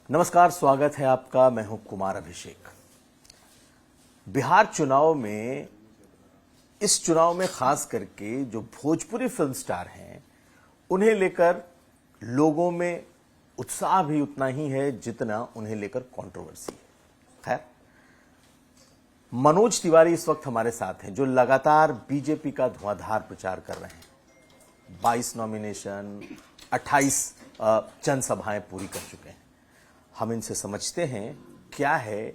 नमस्कार, स्वागत है आपका। मैं हूं कुमार अभिषेक। बिहार चुनाव में, इस चुनाव में खास करके जो भोजपुरी फिल्म स्टार हैं, उन्हें लेकर लोगों में उत्साह भी उतना ही है जितना उन्हें लेकर कंट्रोवर्सी है। खैर, मनोज तिवारी इस वक्त हमारे साथ हैं, जो लगातार बीजेपी का धुआंधार प्रचार कर रहे हैं। 22 नॉमिनेशन, 28 जनसभाएं पूरी कर चुके हैं। हम इनसे समझते हैं क्या है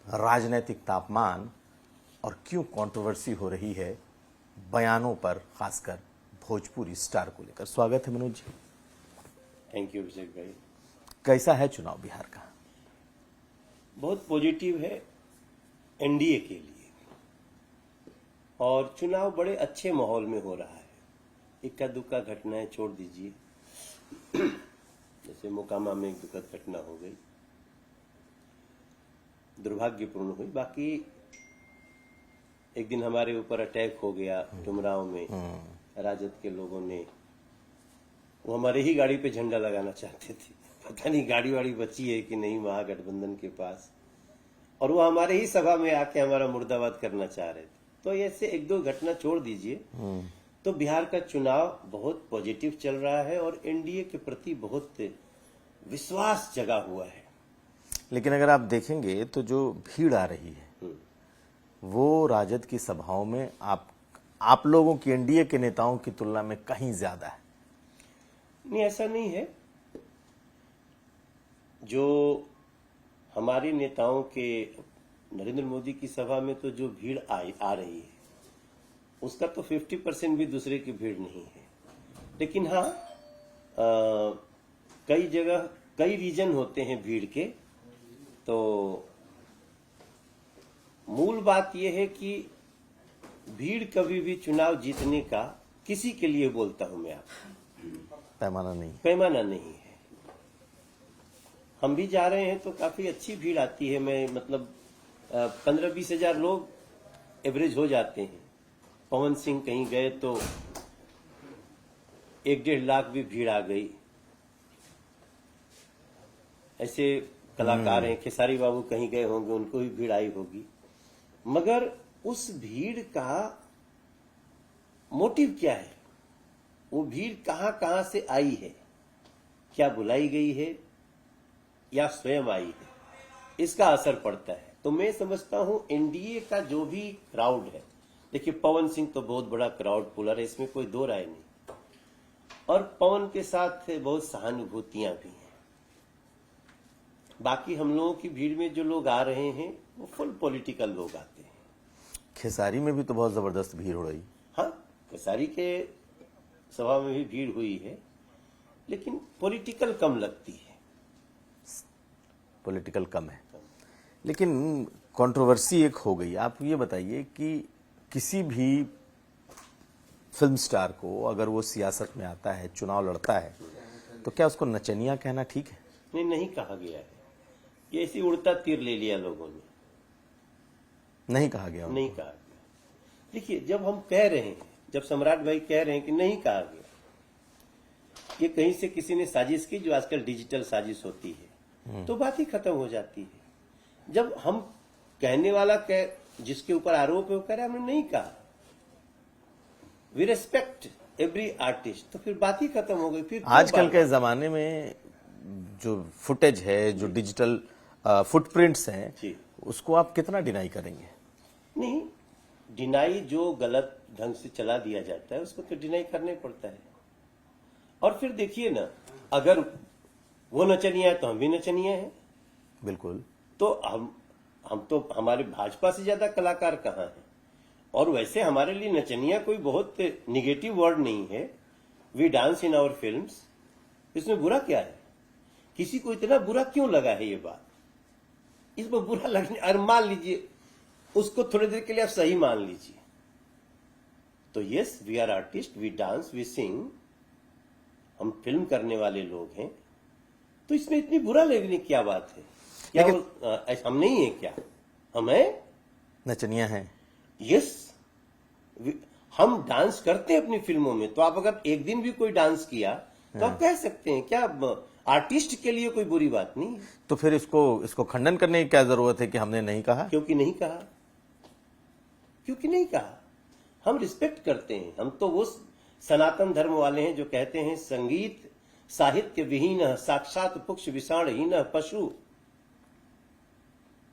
राजनीतिक तापमान और क्यों कंट्रोवर्सी हो रही है बयानों पर, खासकर भोजपुरी स्टार को लेकर। स्वागत है मनोज जी। थैंक यू अभिषेक भाई। कैसा है चुनाव बिहार का? बहुत पॉजिटिव है एनडीए के लिए, और चुनाव बड़े अच्छे माहौल में हो रहा है। इक्का दुक्का घटनाएं छोड़ दीजिए, जैसे मोकामा में एक दुखद घटना हो गई, दुर्भाग्यपूर्ण हुई। बाकी एक दिन हमारे ऊपर अटैक हो गया डुमरांव में, राजद के लोगों ने, वो हमारे ही गाड़ी पे झंडा लगाना चाहते थे। पता नहीं गाड़ी वाड़ी बची है कि नहीं महागठबंधन के पास, और वो हमारे ही सभा में आके हमारा मुर्दाबाद करना चाह रहे थे। तो ऐसे एक दो घटना छोड़ दीजिए तो बिहार का चुनाव बहुत पॉजिटिव चल रहा है और एनडीए के प्रति बहुत विश्वास जगा हुआ है। लेकिन अगर आप देखेंगे तो जो भीड़ आ रही है वो राजद की सभाओं में आप लोगों की, एनडीए के नेताओं की तुलना में कहीं ज्यादा है। नहीं, ऐसा नहीं है। जो हमारे नेताओं के, नरेंद्र मोदी की सभा में तो जो भीड़ आ रही है उसका तो 50% भी दूसरे की भीड़ नहीं है। लेकिन हाँ, कई जगह कई रीजन होते हैं भीड़ के। तो मूल बात यह है कि भीड़ कभी भी चुनाव जीतने का, किसी के लिए बोलता हूं मैं आपको, पैमाना नहीं है। हम भी जा रहे हैं तो काफी अच्छी भीड़ आती है। मैं मतलब 15-20 हजार लोग एवरेज हो जाते हैं। पवन सिंह कहीं गए तो 1-1.5 लाख भी भीड़ आ गई। ऐसे कलाकार हैं, खेसारी बाबू कहीं गए होंगे, उनको भी भीड़ आई होगी। मगर उस भीड़ का मोटिव क्या है? वो भीड़ कहां कहां से आई है? क्या बुलाई गई है या स्वयं आई है? इसका असर पड़ता है। तो मैं समझता हूं एनडीए का जो भी क्राउड है, देखिए पवन सिंह तो बहुत बड़ा क्राउड पुलर है, इसमें कोई दो राय नहीं, और पवन के साथ बहुत सहानुभूतियां भी हैं। बाकी हम लोगों की भीड़ में जो लोग आ रहे हैं वो फुल पॉलिटिकल लोग आते हैं। खेसारी में भी तो बहुत जबरदस्त भीड़ हो रही। हाँ, खेसारी के सभा में भी भीड़ हुई है, लेकिन पॉलिटिकल कम लगती है। पॉलिटिकल कम है, लेकिन कंट्रोवर्सी एक हो गई। आप ये बताइए कि किसी भी फिल्म स्टार को अगर वो सियासत में आता है, चुनाव लड़ता है, तो क्या उसको नचनिया कहना ठीक है? नहीं कहा गया है। ये ऐसी उड़ता तीर ले लिया लोगों ने। नहीं कहा गया। नहीं कहा गया। देखिए, जब हम कह रहे हैं, जब सम्राट भाई कह रहे हैं कि नहीं कहा गया, ये कहीं से किसी ने साजिश की, जो आजकल डिजिटल साजिश होती है, तो बात ही खत्म हो जाती है। जब हम कहने वाला जिसके ऊपर आरोप है वो कह रहा है हमने नहीं कहा, वी रेस्पेक्ट एवरी आर्टिस्ट, तो फिर बात ही खत्म हो गई। फिर आजकल के जमाने में जो फुटेज है, जो डिजिटल फुटप्रिंट्स हैं, उसको आप कितना डिनाई करेंगे? नहीं, डिनाई जो गलत ढंग से चला दिया जाता है उसको तो डिनाई करने पड़ता है। और फिर देखिए ना, अगर वो नचनिया है तो हम भी नचनिया हैं। बिल्कुल। तो हम तो, हमारे भाजपा से ज्यादा कलाकार कहाँ हैं? और वैसे हमारे लिए नचनिया कोई बहुत निगेटिव वर्ड नहीं है। We dance in our films, इसमें बुरा क्या है? किसी को इतना बुरा क्यों लगा है ये बात? इसमें बुरा लगने, और मान लीजिए उसको थोड़ी देर के लिए आप सही मान लीजिए, तो yes, we are artist, we dance, we sing, हम फिल्म करने वाले लोग हैं। तो इसमें इतनी बुरा लगने की क्या बात है? क्या हम नहीं है क्या? हम है, नचनिया है। यस, हम डांस करते हैं अपनी फिल्मों में। तो आप अगर एक दिन भी कोई डांस किया तो आप कह सकते हैं क्या आर्टिस्ट के लिए कोई बुरी बात नहीं है। तो फिर इसको खंडन करने की क्या जरूरत है कि हमने नहीं कहा? क्योंकि नहीं कहा, क्योंकि नहीं कहा। हम रिस्पेक्ट करते हैं। हम तो वो सनातन धर्म वाले हैं जो कहते हैं संगीत साहित्य विहीन साक्षात पुक्ष विषाणहीन पशु।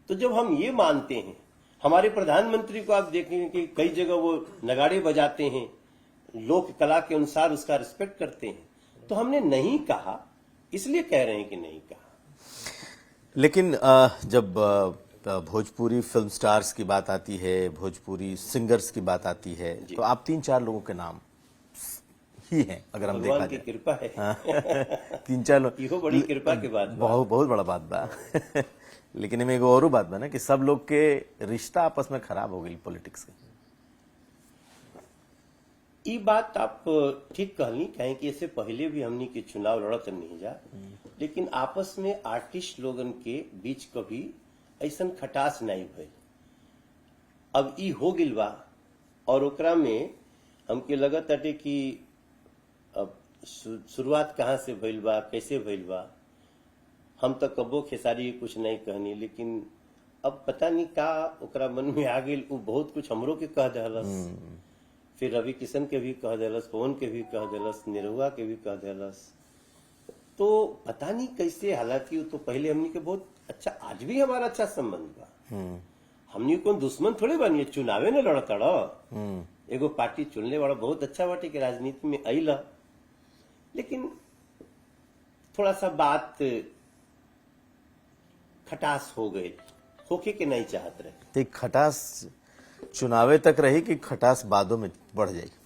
तो जब हम ये मानते हैं, हमारे प्रधानमंत्री को आप देखेंगे कि कई जगह वो नगाड़े बजाते हैं, लोक कला के अनुसार उसका रिस्पेक्ट करते हैं। तो हमने नहीं कहा, इसलिए कह रहे हैं कि नहीं कहा। लेकिन जब भोजपुरी फिल्म स्टार्स की बात आती है, भोजपुरी सिंगर्स की बात आती है, तो आप 3-4 लोगों के नाम ही हैं, अगर हम देखा भगवान की जाए। कृपा है। 3-4 लोग, इहो बड़ी कृपा के बात बा। बहुत बहुत बड़ा बात बा। लेकिन इनमें एगो और बात बा ना कि सब लोग के रिश्ता आपस में खराब हो गई पॉलिटिक्स के। ये बात आप ठीक कहनी, कहें कि इससे पहले भी हमनी के चुनाव लड़त नहीं जा, लेकिन आपस में आर्टिस्ट लोगन के बीच कभी ऐसा खटास नहीं भइल। अब ई हो गिल बा और ओकरा में हमके लगत है कि अब शुरुआत कहाँ से भइल बा, कैसे भइल बा। हम तो कबो खेसारी कुछ नहीं कहनी, लेकिन अब पता नहीं का ओकरा मन में आ गई। वो बहुत कुछ हमरो के कह दहलस, फिर रवि किशन के भी कह देलस, पवन के भी कह देलस, निरहुआ के भी कह देलस। तो पता नहीं कैसे, हालांकि वो तो पहले हमनी के बहुत अच्छा, आज भी हमारा अच्छा संबंध बा। हमनी को दुश्मन थोड़े बनिए, चुनावे न लड़तड़। एगो पार्टी चुनने वाला बहुत अच्छा बाटे कि राजनीति में अइला, लेकिन थोड़ा सा बात खटास हो गई, होके के नहीं चाहत रहे। तो खटास चुनावे तक रही कि खटास बादों में बढ़ जाएगी,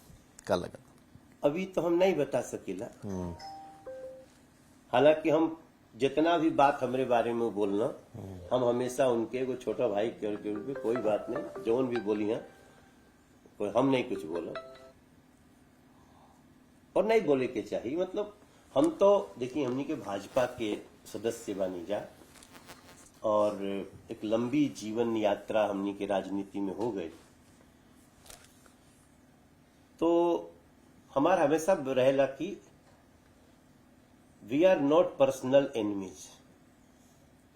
क्या लगा? अभी तो हम नहीं बता सकेला। हालांकि हम जितना भी बात हमरे बारे में बोलना, हम हमेशा उनके एगो छोटा भाई के रूप में, कोई बात नहीं, जौन भी बोली है कोई हम नहीं कुछ बोला और नहीं बोले के चाहिए। मतलब हम तो देखिए, हमनी के भाजपा के सदस्य बनी जा और एक लंबी जीवन यात्रा हमनी के राजनीति में हो गई, तो हमारा हमेशा रहेला कि we are not personal enemies,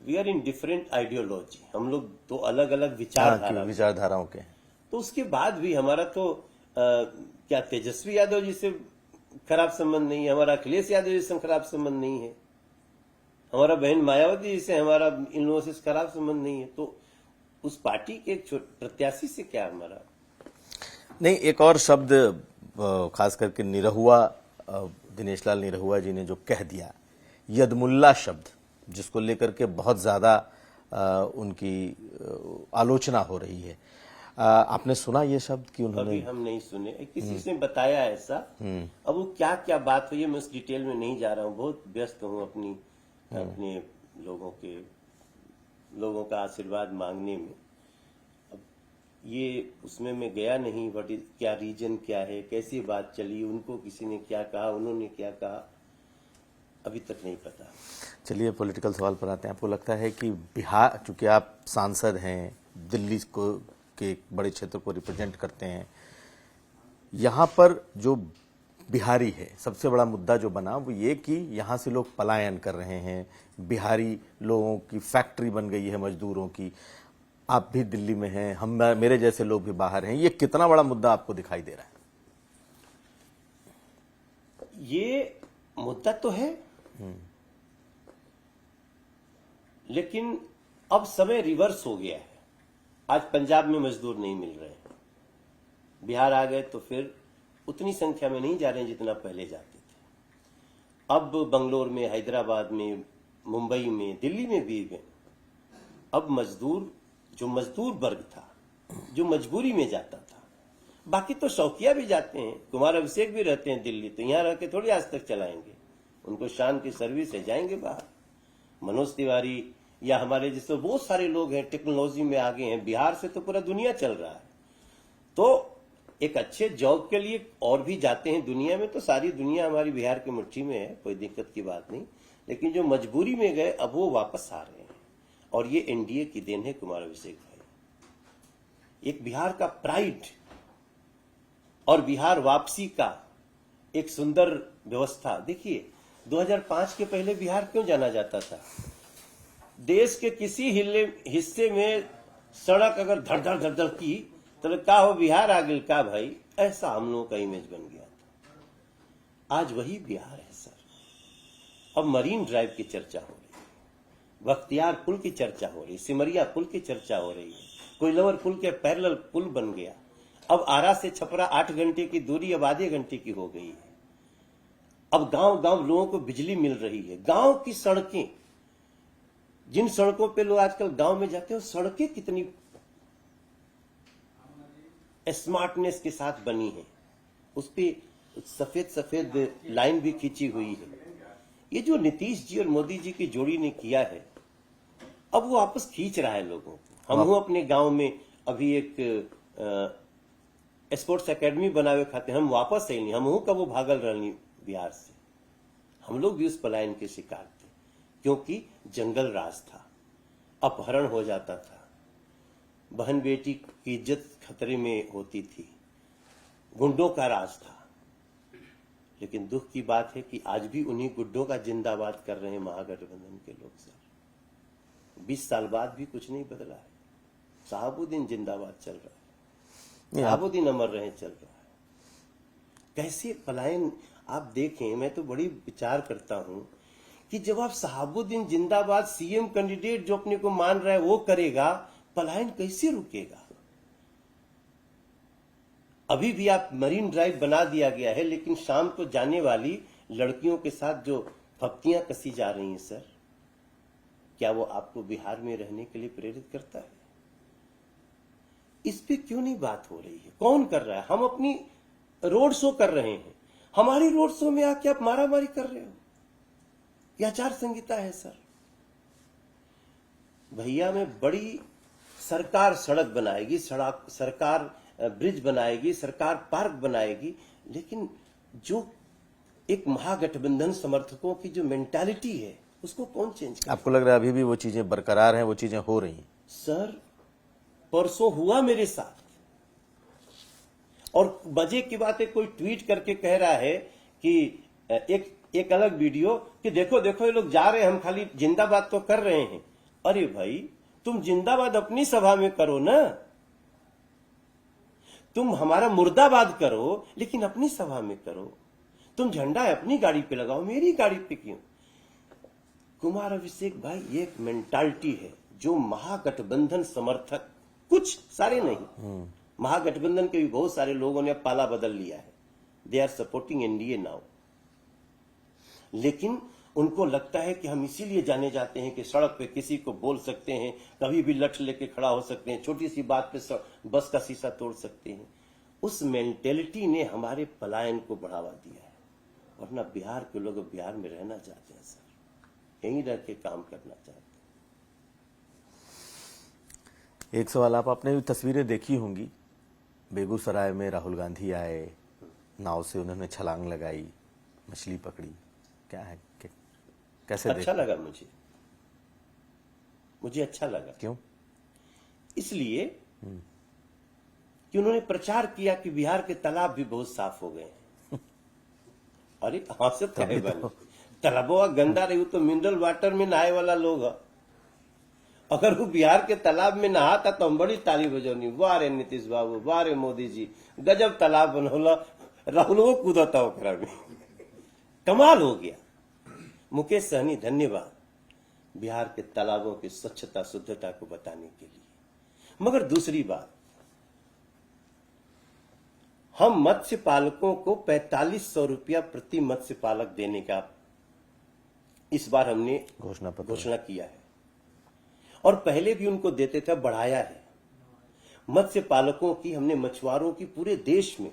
we are in different ideology. हम लोग तो अलग अलग विचारधाराओं के। तो उसके बाद भी हमारा तो क्या तेजस्वी यादव जी से खराब संबंध नहीं है, हमारा अखिलेश यादव जी से खराब संबंध नहीं है, हमारा बहन मायावती जी से, हमारा इन लोगों से खराब संबंध नहीं है। तो उस पार्टी के प्रत्याशी से क्या हमारा नहीं। एक और शब्द खास करके निरहुआ, दिनेश लाल निरहुआ जी ने जो कह दिया, यदमुल्ला शब्द, जिसको लेकर के बहुत ज्यादा उनकी आलोचना हो रही है। आपने सुना ये शब्द कि उन्होंने? अभी हम नहीं सुने, किसी से बताया ऐसा। अब वो क्या क्या बात हुई है, मैं उस डिटेल में नहीं जा रहा हूँ, बहुत व्यस्त हूँ अपने लोगों का आशीर्वाद मांगने में। अब ये उसमें मैं गया नहीं, बट क्या रीजन क्या है, कैसी बात चली, उनको किसी ने क्या कहा, उन्होंने क्या कहा, अभी तक नहीं पता। चलिए पॉलिटिकल सवाल पर आते हैं। आपको लगता है कि बिहार, चूंकि आप सांसद हैं, दिल्ली को के बड़े क्षेत्र को रिप्रेजेंट करते हैं, यहाँ पर जो बिहारी है, सबसे बड़ा मुद्दा जो बना वो ये कि यहाँ से लोग पलायन कर रहे हैं, बिहारी लोगों की फैक्ट्री बन गई है मजदूरों की। आप भी दिल्ली में हैं, हम, मेरे जैसे लोग भी बाहर हैं। ये कितना बड़ा मुद्दा आपको दिखाई दे रहा है? ये मुद्दा तो है, लेकिन अब समय रिवर्स हो गया है। आज पंजाब में मजदूर नहीं मिल रहे हैं, बिहार आ गए तो फिर उतनी संख्या में नहीं जा रहे हैं जितना पहले जाते थे। अब बंगलोर में, हैदराबाद में, मुंबई में, दिल्ली में भी गए। अब मजदूर, जो मजदूर वर्ग था, जो मजबूरी में जाता था, बाकी तो शौकिया भी जाते हैं, कुमार अभिषेक भी रहते हैं दिल्ली, तो यहाँ रह के थोड़ी आज तक चलाएंगे, उनको शान की सर्विस है, जाएंगे बाहर। मनोज तिवारी या हमारे जैसे बहुत सारे लोग हैं, टेक्नोलॉजी में आगे हैं, बिहार से तो पूरा दुनिया चल रहा है। तो एक अच्छे जॉब के लिए और भी जाते हैं दुनिया में, तो सारी दुनिया हमारी बिहार की मुट्ठी में है, कोई दिक्कत की बात नहीं। लेकिन जो मजबूरी में गए, अब वो वापस आ रहे हैं, और ये एनडीए की देन है, कुमार अभिषेक भाई। एक बिहार का प्राइड और बिहार वापसी का एक सुंदर व्यवस्था। देखिए, 2005 के पहले बिहार क्यों जाना जाता था? देश के किसी हिस्से में सड़क अगर धड़ धड़ धड़ धड़ की तो का हो बिहार आ गई का भाई, ऐसा हम लोगों का इमेज बन गया था। आज वही बिहार है सर। अब मरीन ड्राइव की चर्चा हो रही है, बख्तियार पुल की चर्चा हो रही है, सिमरिया पुल की चर्चा हो रही है, कोइलवर पुल के पैरेलल पुल बन गया। अब आरा से छपरा 8 घंटे की दूरी अब आधे घंटे की हो गई है। अब गांव गांव लोगों को बिजली मिल रही है। गांव की सड़कें, जिन सड़कों पे लोग आजकल गांव में जाते हैं, सड़कें कितनी स्मार्टनेस के साथ बनी है। उस पे सफेद सफेद लाइन भी खींची हुई है। ये जो नीतीश जी और मोदी जी की जोड़ी ने किया है, अब वो वापस खींच रहा है लोगों को। हम अपने गांव में अभी एक स्पोर्ट्स एकेडमी बनावे खाते, हम वापस है नहीं, हम कब वो भागल रहनी बिहार से। हम लोग भी उस पलायन के शिकार थे, क्योंकि जंगल राज था, अपहरण हो जाता था, बहन बेटी की इज्जत खतरे में होती थी, गुंडों का राज था। लेकिन दुख की बात है कि आज भी उन्हीं गुंडों का जिंदाबाद कर रहे हैं महागठबंधन के लोग सर। 20 साल बाद भी कुछ नहीं बदला है। शहाबुद्दीन जिंदाबाद चल रहा है, शहाबुद्दीन अमर रहे चल रहा है। कैसे पलायन आप देखें, मैं तो बड़ी विचार करता हूं कि जब आप शहाबुद्दीन जिंदाबाद सीएम कैंडिडेट जो अपने को मान रहा है वो करेगा, पलायन कैसे रुकेगा? अभी भी आप मरीन ड्राइव बना दिया गया है, लेकिन शाम को जाने वाली लड़कियों के साथ जो फप्तियां कसी जा रही हैं सर, क्या वो आपको बिहार में रहने के लिए प्रेरित करता है? इस पे क्यों नहीं बात हो रही है? कौन कर रहा है? हम अपनी रोड शो कर रहे हैं, हमारी रोड शो में आके आप मारामारी कर रहे हो। यह आचार संहिता है सर। भैया में बड़ी सरकार सड़क बनाएगी, सरकार ब्रिज बनाएगी, सरकार पार्क बनाएगी, लेकिन जो एक महागठबंधन समर्थकों की जो मेंटालिटी है उसको कौन चेंज करेगा? आपको लग रहा है अभी भी वो चीजें बरकरार हैं, वो चीजें हो रही हैं? सर परसों हुआ मेरे साथ, और मजे की बात है, कोई ट्वीट करके कह रहा है कि एक अलग वीडियो कि देखो देखो ये लोग जा रहे हैं, हम खाली जिंदाबाद तो कर रहे हैं। अरे भाई, तुम जिंदाबाद अपनी सभा में करो ना, तुम हमारा मुर्दाबाद करो लेकिन अपनी सभा में करो। तुम झंडा अपनी गाड़ी पे लगाओ, मेरी गाड़ी पे क्यों? कुमार अभिषेक भाई, ये एक मेंटालिटी है जो महागठबंधन समर्थक, कुछ सारे नहीं, महागठबंधन के भी बहुत सारे लोगों ने पाला बदल लिया है। They are supporting NDA now. लेकिन उनको लगता है कि हम इसीलिए जाने जाते हैं कि सड़क पे किसी को बोल सकते हैं, कभी भी लठ लेके खड़ा हो सकते हैं, छोटी सी बात पे बस का शीशा तोड़ सकते हैं। उस मेंटेलिटी ने हमारे पलायन को बढ़ावा दिया है। वरना बिहार के लोग बिहार में रहना चाहते हैं सर, यहीं रह के काम करना चाहते हैं। एक सवाल, आपने भी तस्वीरें देखी होंगी, बेगूसराय में राहुल गांधी आए, नाव से उन्होंने छलांग लगाई, मछली पकड़ी, क्या है कैसे अच्छा लगा मुझे अच्छा लगा। क्यों? इसलिए कि उन्होंने प्रचार किया कि बिहार के तालाब भी बहुत साफ हो गए हैं। अरे हाँ से तालाबों गंदा रही तो मिनरल वाटर में नहाए वाला लोग है। अगर वो बिहार के तालाब में नहाता तो हम बड़ी ताली बजौनी, वाह रे नीतीश बाबू, वाह रे मोदी जी, गजब तालाब बनौला, राहुल कूदता ओकरा में, कमाल हो गया। मुकेश सहनी धन्यवाद बिहार के तालाबों की स्वच्छता शुद्धता को बताने के लिए। मगर दूसरी बात, हम मत्स्य पालकों को 4500 रुपया प्रति मत्स्य पालक देने का इस बार हमने घोषणा किया है, और पहले भी उनको देते थे, बढ़ाया है। मत्स्य पालकों की हमने, मछुआरों की पूरे देश में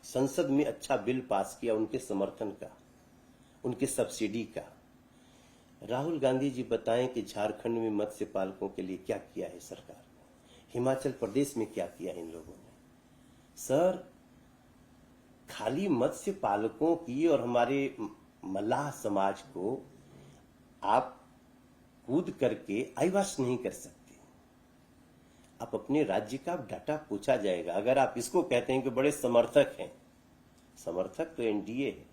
संसद में अच्छा बिल पास किया, उनके समर्थन का, उनके सब्सिडी का। राहुल गांधी जी बताएं कि झारखंड में मत्स्य पालकों के लिए क्या किया है सरकार ने, हिमाचल प्रदेश में क्या किया है इन लोगों ने। सर खाली मत्स्य पालकों की और हमारे मल्लाह समाज को आप कूद करके आईवाश नहीं कर सकते। आप अपने राज्य का डाटा पूछा जाएगा। अगर आप इसको कहते हैं कि बड़े समर्थक हैं, समर्थक तो एनडीए है,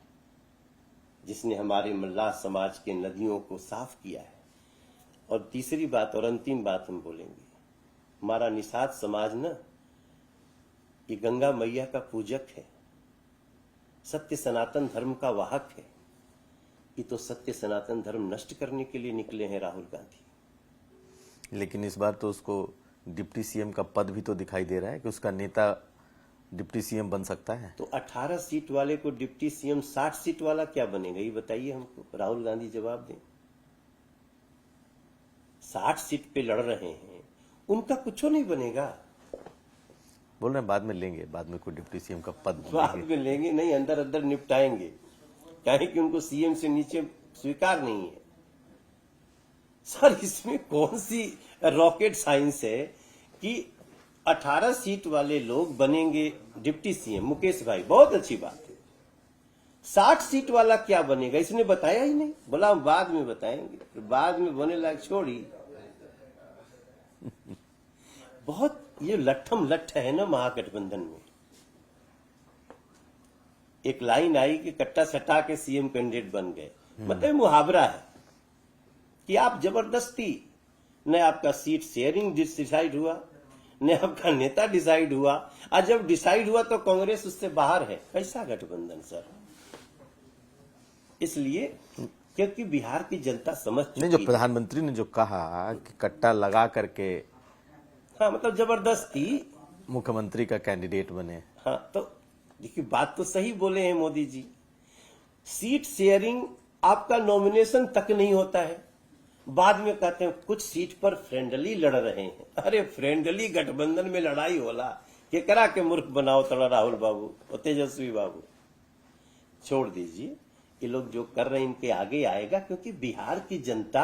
जिसने हमारे मल्लाह समाज के नदियों को साफ किया है। और तीसरी बात और अंतिम बात हम बोलेंगे, हमारा निषाद समाज ना ये गंगा मैया का पूजक है, सत्य सनातन धर्म का वाहक है। ये तो सत्य सनातन धर्म नष्ट करने के लिए निकले हैं राहुल गांधी। लेकिन इस बार तो उसको डिप्टी सीएम का पद भी तो दिखाई दे रहा है कि उसका नेता डिप्टी सीएम बन सकता है। तो 18 सीट वाले को डिप्टी सीएम 60 सीट वाला क्या बनेगा, ये बताइए हमको, राहुल गांधी जवाब दें। 60 सीट पे लड़ रहे हैं, उनका कुछ नहीं बनेगा। बोल रहे हैं बाद में लेंगे, बाद में कोई डिप्टी सीएम का पद बाद में लेंगे नहीं, अंदर अंदर निपटाएंगे, कहें कि उनको सीएम से नीचे स्वीकार नहीं है। सर इसमें कौन सी रॉकेट साइंस है कि 18 सीट वाले लोग बनेंगे डिप्टी सीएम। मुकेश भाई बहुत अच्छी बात है, 60 सीट वाला क्या बनेगा इसने बताया ही नहीं, बोला हम बाद में बताएंगे, फिर बाद में बने लायक छोड़ी। बहुत ये लट्ठम लट्ठ है ना महागठबंधन में। एक लाइन आई कि कट्टा सटा के सीएम कैंडिडेट बन गए, मतलब मुहावरा है कि आप जबरदस्ती, न आपका सीट शेयरिंग डिसाइड हुआ, न आपका नेता डिसाइड हुआ, और जब डिसाइड हुआ तो कांग्रेस उससे बाहर है। कैसा गठबंधन सर। इसलिए क्योंकि बिहार की जनता समझ चुकी नहीं, जो प्रधानमंत्री ने जो कहा कि कट्टा लगा करके, हाँ मतलब जबरदस्ती मुख्यमंत्री का कैंडिडेट बने। हाँ तो देखिए बात तो सही बोले हैं मोदी जी, सीट शेयरिंग आपका नॉमिनेशन तक नहीं होता है, बाद में कहते हैं कुछ सीट पर फ्रेंडली लड़ रहे हैं। अरे फ्रेंडली गठबंधन में लड़ाई होला, केकरा के मूर्ख बनाओ तड़ा राहुल बाबू और तेजस्वी बाबू। छोड़ दीजिए, ये लोग जो कर रहे हैं इनके आगे आएगा, क्योंकि बिहार की जनता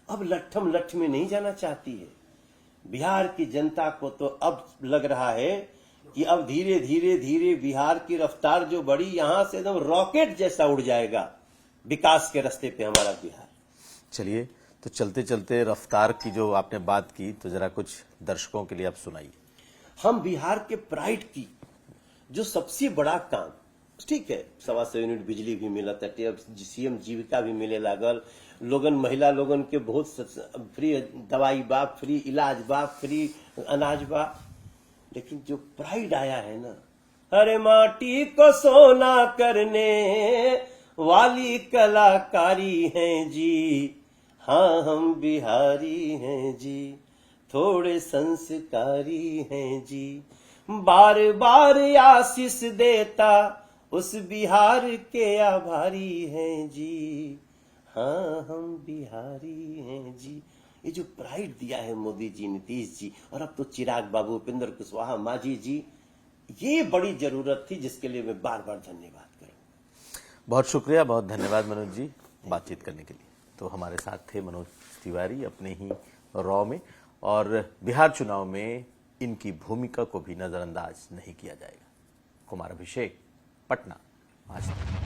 अब लट्ठम लट्ठ में नहीं जाना चाहती है। बिहार की जनता को तो अब लग रहा है कि अब धीरे धीरे धीरे बिहार की रफ्तार जो बढ़ी, यहां से एकदम रॉकेट जैसा उड़ जाएगा विकास के रास्ते पे हमारा बिहार। चलिए, तो चलते चलते रफ्तार की जो आपने बात की, तो जरा कुछ दर्शकों के लिए आप सुनाइए। हम बिहार के प्राइड की जो सबसे बड़ा काम, ठीक है 125 यूनिट बिजली भी मिला था, अब सीएम जीविका भी मिले लागल, लोगन महिला लोगन के बहुत फ्री दवाई बा, फ्री इलाज बा, फ्री अनाज बा। लेकिन जो प्राइड आया है ना, अरे माटी को सोना करने वाली कलाकारी हैं जी, हाँ हम बिहारी हैं जी, थोड़े संस्कारी हैं जी, बार बार आशीष देता उस बिहार के आभारी हैं जी, हाँ हम बिहारी हैं जी। ये जो प्राइड दिया है मोदी जी, नीतीश जी, और अब तो चिराग बाबू, उपेंद्र कुशवाहा, मांझी जी, ये बड़ी जरूरत थी जिसके लिए मैं बार बार धन्यवाद करूंगा। बहुत शुक्रिया, बहुत धन्यवाद मनोज जी बातचीत करने के लिए। तो हमारे साथ थे मनोज तिवारी अपने ही रॉ में, और बिहार चुनाव में इनकी भूमिका को भी नजरअंदाज नहीं किया जाएगा। कुमार अभिषेक, पटना, आज तक।